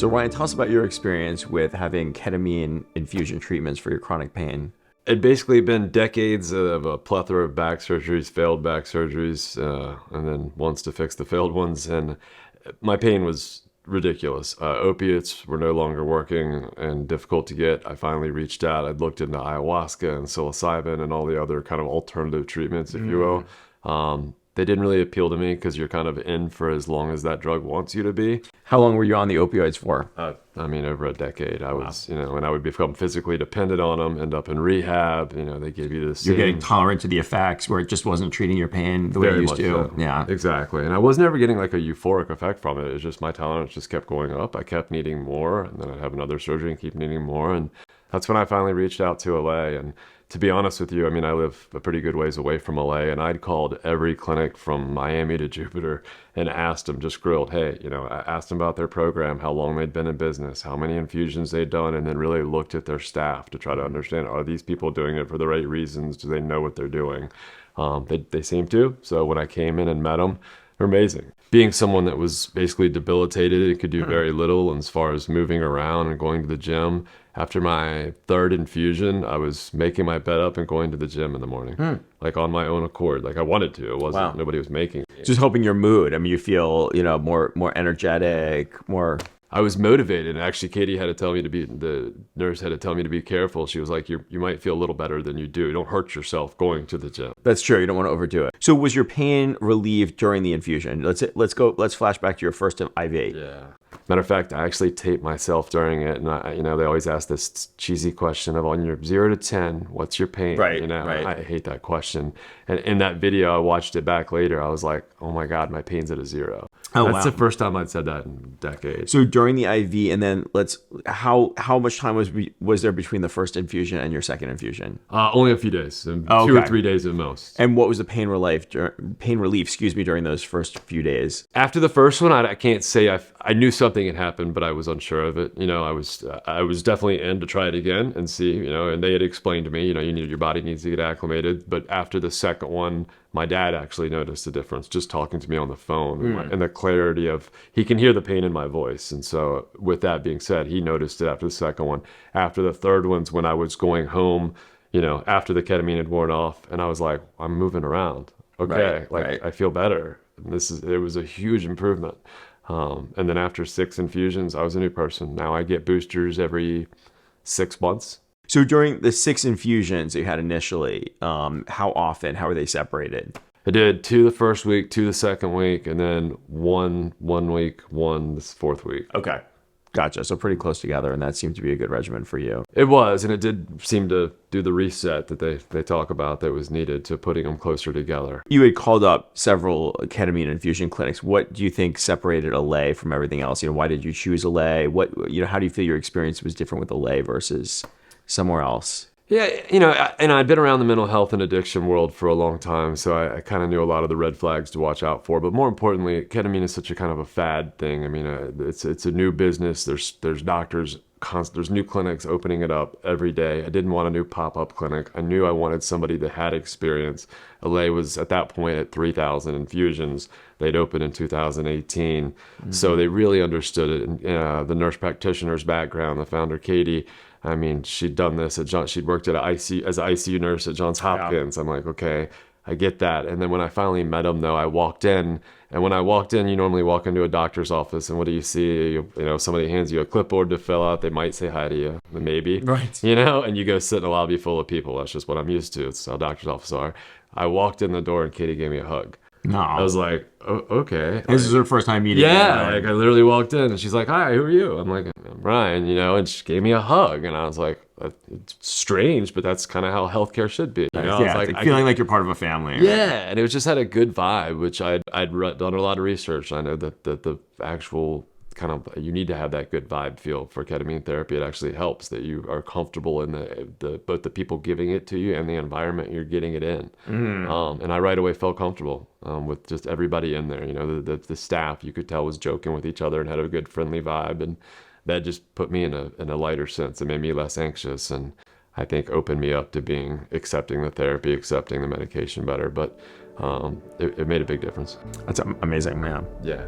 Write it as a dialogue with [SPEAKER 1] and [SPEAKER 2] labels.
[SPEAKER 1] So Ryan, tell us about your experience with having ketamine infusion treatments for your chronic pain.
[SPEAKER 2] It'd basically been decades of a plethora of back surgeries, failed back surgeries, and then once to fix the failed ones. And my pain was ridiculous. Opiates were no longer working and difficult to get. I finally reached out. I'd looked into ayahuasca and psilocybin and all the other kind of alternative treatments, if you will. They didn't really appeal to me because you're kind of in for as long as that drug wants you to be.
[SPEAKER 1] How long were you on the opioids for?
[SPEAKER 2] Over a decade. I was, and I would become physically dependent on them, end up in rehab. They give you this.
[SPEAKER 1] You're getting tolerant to the effects where it just wasn't treating your pain the way it used to.
[SPEAKER 2] So.
[SPEAKER 1] Yeah,
[SPEAKER 2] exactly. And I was never getting like a euphoric effect from it. It was just my tolerance just kept going up. I kept needing more, and then I'd have another surgery and keep needing more. And that's when I finally reached out to Allay. And to be honest with you, I live a pretty good ways away from Allay, and I'd called every clinic from Miami to Jupiter and asked them, just grilled, hey, I asked them about their program, how long they'd been in business, how many infusions they'd done, and then really looked at their staff to try to understand, are these people doing it for the right reasons? Do they know what they're doing? They seem to. So when I came in and met them, they're amazing. Being someone that was basically debilitated and could do very little as far as moving around and going to the gym, after my third infusion, I was making my bed up and going to the gym in the morning, like on my own accord. Like I wanted to. It wasn't, nobody was making me.
[SPEAKER 1] Just helping your mood. You feel, more energetic, more.
[SPEAKER 2] I was motivated. Actually, the nurse had to tell me to be careful. She was like, you might feel a little better than you do. Don't hurt yourself going to the gym.
[SPEAKER 1] That's true. You don't want to overdo it. So was your pain relieved during the infusion? Let's flash back to your first IV.
[SPEAKER 2] Yeah. Matter of fact, I actually taped myself during it. And they always ask this cheesy question of, on your 0 to 10, what's your pain?
[SPEAKER 1] Right.
[SPEAKER 2] Right. I hate that question. And in that video, I watched it back later. I was like, oh my God, my pain's at a 0. That's the first time I'd said that in decades.
[SPEAKER 1] So during the IV, and then how much time was there between the first infusion and your second infusion?
[SPEAKER 2] Only a few days, 2 or 3 days at most.
[SPEAKER 1] And what was the pain relief? During those first few days?
[SPEAKER 2] After the first one, I can't say I knew something had happened, but I was unsure of it. I was definitely in to try it again and see. And they had explained to me, your body needs to get acclimated. But after the second one, my dad actually noticed a difference just talking to me on the phone and the clarity of, he can hear the pain in my voice. And so with that being said, he noticed it after the second one. After the third one's when I was going home, after the ketamine had worn off, and I was like, I'm moving around. Okay. I feel better. And it was a huge improvement. And then after 6 infusions, I was a new person. Now I get boosters every 6 months.
[SPEAKER 1] So during the 6 infusions that you had initially, how often? How were they separated?
[SPEAKER 2] I did 2 the first week, 2 the second week, and then one week, 1 this 4th week.
[SPEAKER 1] Okay. Gotcha. So pretty close together, and that seemed to be a good regimen for you.
[SPEAKER 2] It was, and it did seem to do the reset that they talk about that was needed to putting them closer together.
[SPEAKER 1] You had called up several ketamine infusion clinics. What do you think separated Allay from everything else? Why did you choose Allay? How do you feel your experience was different with Allay versus somewhere else?
[SPEAKER 2] Yeah, and I'd been around the mental health and addiction world for a long time, so I kind of knew a lot of the red flags to watch out for. But more importantly, ketamine is such a kind of a fad thing. It's a new business. There's doctors, there's new clinics opening it up every day. I didn't want a new pop-up clinic. I knew I wanted somebody that had experience. Allay was at that point at 3,000 infusions. They'd opened in 2018, so they really understood it. And the nurse practitioner's background, the founder Katie. She'd done this she'd worked as an ICU nurse at Johns Hopkins. Yeah. I'm like, okay, I get that. And then when I finally met him, though, I walked in. And when I walked in, you normally walk into a doctor's office, and what do you see? Somebody hands you a clipboard to fill out. They might say hi to you, maybe.
[SPEAKER 1] Right.
[SPEAKER 2] And you go sit in a lobby full of people. That's just what I'm used to. It's how doctor's offices are. I walked in the door, and Katie gave me a hug.
[SPEAKER 1] No.
[SPEAKER 2] I was like, oh, okay.
[SPEAKER 1] This is her first time meeting.
[SPEAKER 2] Yeah, I literally walked in, and she's like, hi, who are you? I'm like, I'm Ryan, and she gave me a hug, and I was like, it's strange, but that's kind of how healthcare should be.
[SPEAKER 1] Yeah, it's like feeling like you're part of a family.
[SPEAKER 2] Yeah, and it just had a good vibe, which I'd done a lot of research. I know that the actual kind of, you need to have that good vibe feel for ketamine therapy. It actually helps that you are comfortable in both the people giving it to you and the environment you're getting it in. And I right away felt comfortable with just everybody in there. The staff, you could tell, was joking with each other and had a good friendly vibe, and that just put me in a lighter sense. It made me less anxious, and I think opened me up to accepting the therapy, accepting the medication better. But it made a big difference.
[SPEAKER 1] That's amazing, man.
[SPEAKER 2] Yeah.